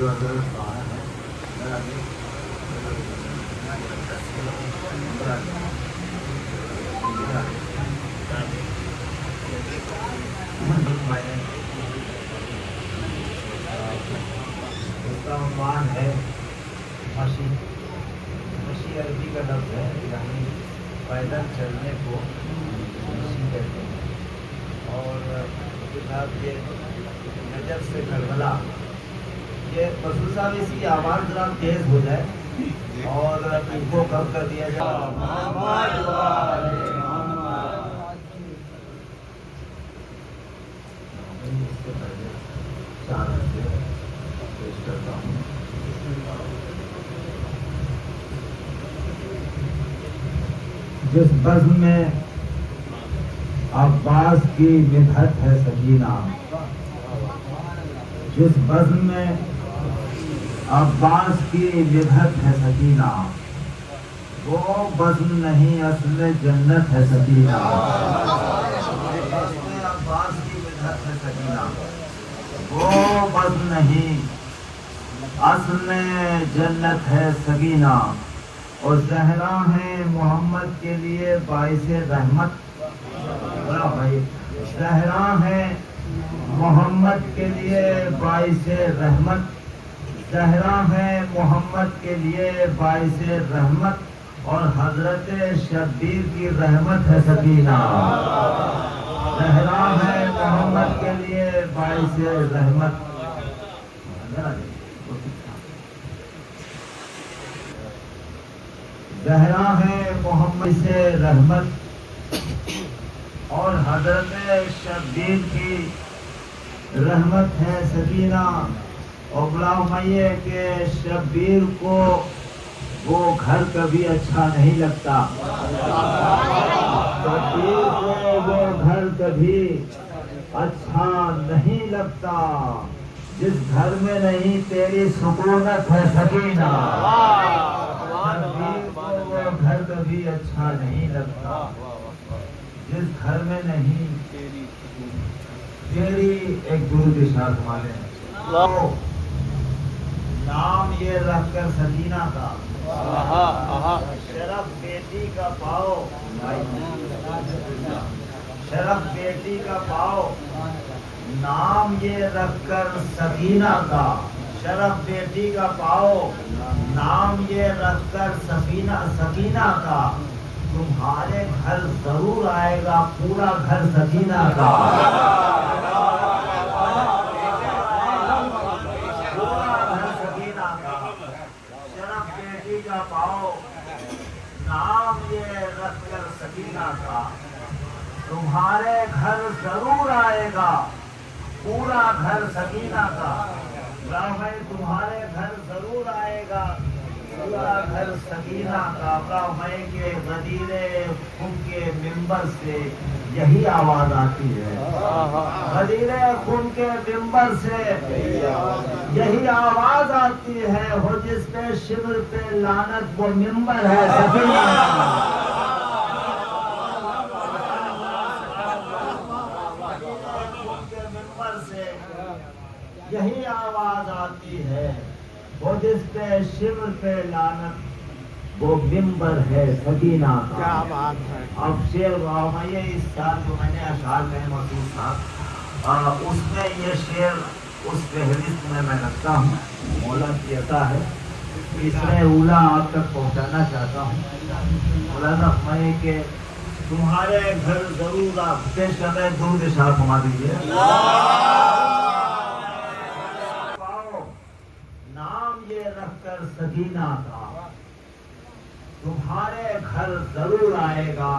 جو حضرت کہاں ہے اس کا عنوان ہے مشی. مشی عربی کا لفظ ہے، یعنی پیدل چلنے کو مشی کہتے ہیں. اور کتاب یہ نجف سے کربلا. یہ رسول صاحب اس کی آواز ذرا تیز ہو جائے اور ان کو کم کر دیا جائے. جس بزم میں عباس کی مدحت ہے سکینہ، جس بزم میں عباس کی مدحت ہے سکینہ، وہ بزم نہیں اصل جنت ہے سکینہ. بزم میں عباس کی مدحت ہے سکینہ، وہ بزم نہیں اصل جنت ہے سکینہ. اور زہرا ہے محمد کے لیے باعث رحمت. بھائی زہرا ہے محمد کے لیے باعث رحمت. زہرا ہے محمد کے لیے باعث رحمت، اور حضرت شبیر کی رحمت ہے سکینہ. زہرا ہے محمد کے لیے باعث رحمت. زہرا ہے محمد سے رحمت، اور حضرت شبیر کی رحمت ہے سکینہ. اور بڑا میے کہ شبیر کو وہ گھر کبھی اچھا نہیں لگتا. شبیر کو وہ گھر کبھی اچھا نہیں لگتا، جس گھر میں نہیں تیری سکونت ہے سکینہ. شبیر کو وہ گھر کبھی اچھا نہیں لگتا، جس گھر میں نہیں تیری. ایک درود ارشاد فرمائیں. نام یہ رکھ کر سکینہ کا، شرف بیٹی کا پاؤ، شرف بیٹی کا پاؤ. نام یہ رکھ کر سکینہ کا، شرف بیٹی کا پاؤ. نام یہ رکھ کر سکینہ کا، تمہارے گھر ضرور آئے گا پورا گھر سکینہ کا. شرف بیٹی کا پاؤ، نام یہ رکھ کر سکینہ کا، تمہارے گھر ضرور آئے گا پورا گھر سکینہ کا. تمہارے گھر ضرور آئے گا پورا گھر سکینہ کا. میں کے غدیر خون کے ممبر سے یہی آواز آتی ہے. غدیر خون کے ممبر سے یہی آواز آتی ہے. ہو جس پہ شبر پہ لعنت وہ ممبر ہے سکینہ کا. یہی آواز آتی ہے. وہ جس پہ شبر پہ لعنت وہ ممبر ہے سکینہ کا. کیا بات ہے. اب شعر یہ اس سال جو میں نے اشعار میں محسوس تھا، اس میں یہ شعر اس فہرست میں رکھتا ہوں. مولا کی عطا ہے، تیسرے اولا آپ تک پہنچانا چاہتا ہوں. مولانا فرمائے کہ تمہارے گھر ضرور آپ پیش کر رہے. درود ارشاد فرما دیجیے. نام یہ رکھ کر سکینہ کا، تمہارے گھر ضرور آئے گا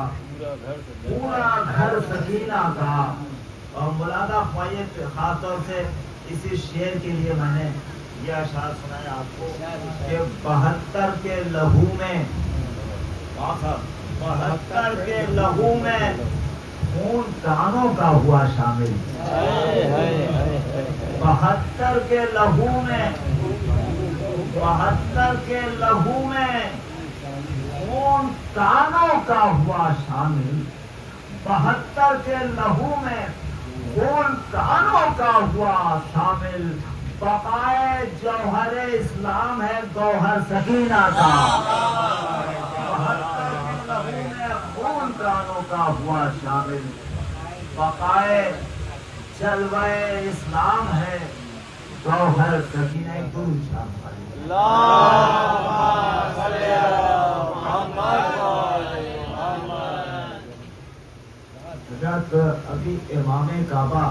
پورا گھر سکینہ کا. اور مولانا فائد خاص طور سے اسی شعر کے لیے میں نے یہ اشعار سنایا آپ کو کہ 72 کے لہو میں، 72 کے لہو میں خون دانوں کا ہوا شامل. 72 کے لہو میں، 72 کے لہو میں خون دانوں کا ہوا شامل. 72 کے لہو میں خون دانوں کا ہوا شامل. بقائے جوہر اسلام ہے گوہر سکینہ کا، 72 لہو میں خون پرانوں کا ہوا شامل، بقائے جلوہ اسلام ہے گوہر سکینہ گل شامل۔ حضرت ابھی امام کعبہ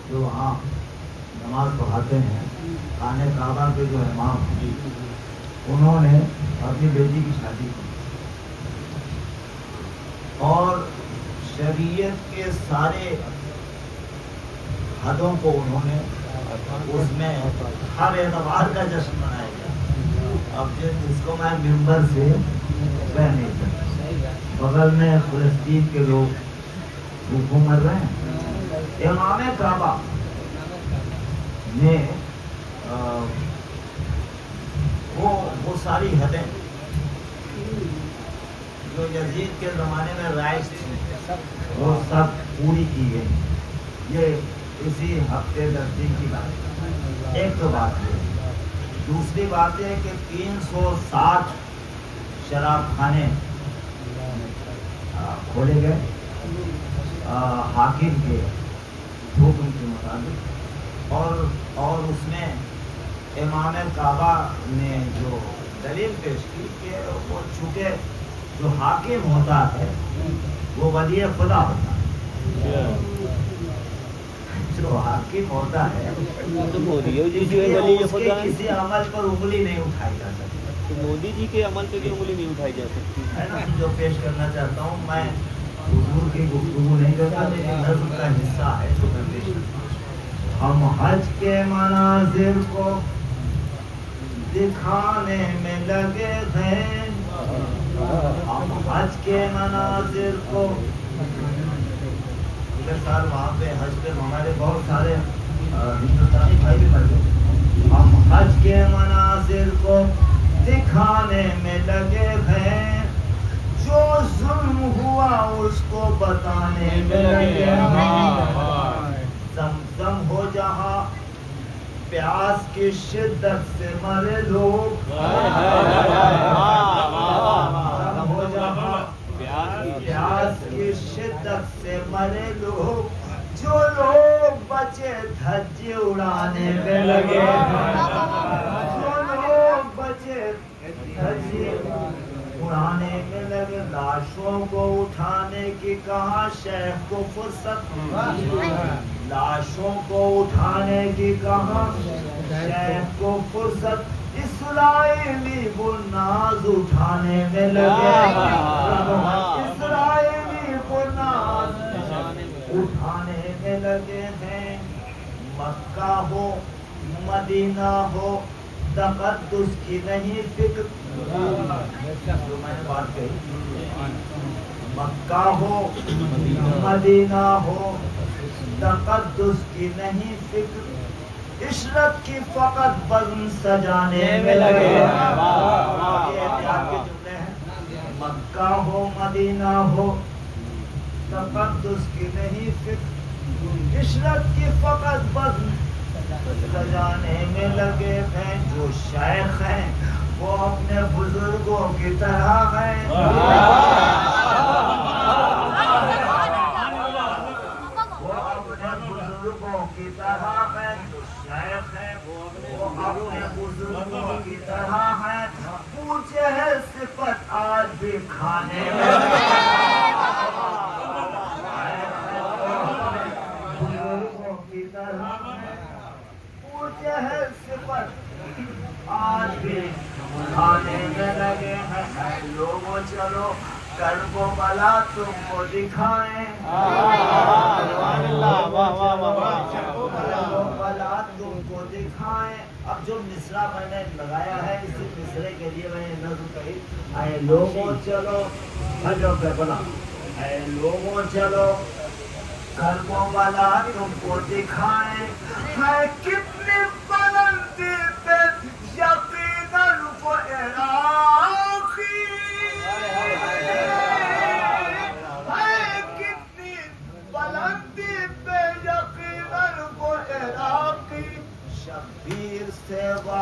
جو وہاں نماز پڑھاتے ہیں، خانہ کعبہ کے جو امام ہیں، انہوں نے اپنی بیٹی کی شادی کی اور شریعت کے سارے حدوں کو انہوں نے اس میں ہر اعتبار کا جشن منایا گیا۔ اب جس کو میں ممبر سے کہہ نہیں سکتا، بغل میں فلسطین کے لوگ بھوکوں مر رہے ہیں۔ امام کعبہ نے وہ ساری حدیں جو یزید کے زمانے میں رائج تھی وہ سب پوری کی گئی۔ یہ اسی ہفتے 10 دن کی بات، ایک تو بات ہے۔ دوسری بات ہے کہ 360 شراب خانے کھولے گئے حاکم کے حکم کے مطابق، اور اس میں امام کعبہ نے جو دلیل پیش کی کہ وہ چونکہ جو حاکم ہوتا ہے وہ ولی خدا ہوتا ہے، جو حاکم ہوتا ہے اس کے کسی عمل پر انگلی نہیں اٹھائی جا سکتی۔ مودی جی کے عمل پہ بھی انگلی نہیں اٹھائی جا سکتی ہے نا۔ جو پیش کرنا چاہتا ہوں، میں حضور کی گفتگو نہیں کرتا، لیکن نظم کا حصہ ہے جو میں پیش کرتا ہوں۔ ہم حج کے مناظر کو دکھانے میں لگے ہیں، ہم حج کے مناظر کو، پچھلے سال وہاں پہ حج پہ ہمارے بہت سارے ہندوستانی بھائی بھی مر گئے۔ ہم حج کے مناظر کو دکھانے میں لگے ہیں، جو ظلم ہوا اس کو بتانے میں لگے ہیں۔ زمزم ہو جہاں پیاس کی شدت سے مرے لوگ، ہو جہاں پیاس کی شدت سے مرے لوگ، جو لوگ بچے دھجے اڑانے میں لگے ہیں، جو لوگ بچے دھجے اڑانے میں لگے۔ لاشوں کو اٹھانے کی کہاں شیخ کو فرصت، لاشوں کو اٹھانے کی کہاں شیخ کو فرصت، اسرائیلی گناز اٹھانے میں لگے، اسرائیلی گناز اٹھانے میں لگے ہیں۔ مکہ ہو مدینہ ہو تقدس کی نہیں فکر، جو میں نے بات کہی، مکہ ہو مدینہ ہو تقدس کی نہیں فکر، عشرت کی فقط بزم سجانے میں لگے۔ یہ احتیاط کے جملے ہیں۔ مکہ ہو مدینہ ہو تقدس کی نہیں فکر، عشرت کی فقط بزم سجانے میں لگے ہیں۔ جو شیخ ہیں وہ اپنے بزرگوں کی طرح ہیں، وہ اپنے بزرگوں کی طرح ہیں۔ جو شیخ ہیں وہ اپنے بزرگوں کی طرح ہیں، پوچھے ہے صفت آج بھی کھانے میں بزرگوں کی طرح ہیں، پوچھے ہے صفت آج بھی کھانے میں لگے ہیں۔ لوگوں چلو کرب و بلا تم کو دکھائیں، بلا تم کو دکھائیں۔ اب جو مصرع میں نے لگایا ہے اسی مصرے کے لیے میں نے نظم کہی، اے لوگوں چلو بلا، اے لوگوں چلو کرب و بلا تم کو دکھائیں، ہے کتنی بلندی پہ یقیناً وہ عراقی، ہے کتنی بلندی پہ یقیناً وہ عراقی،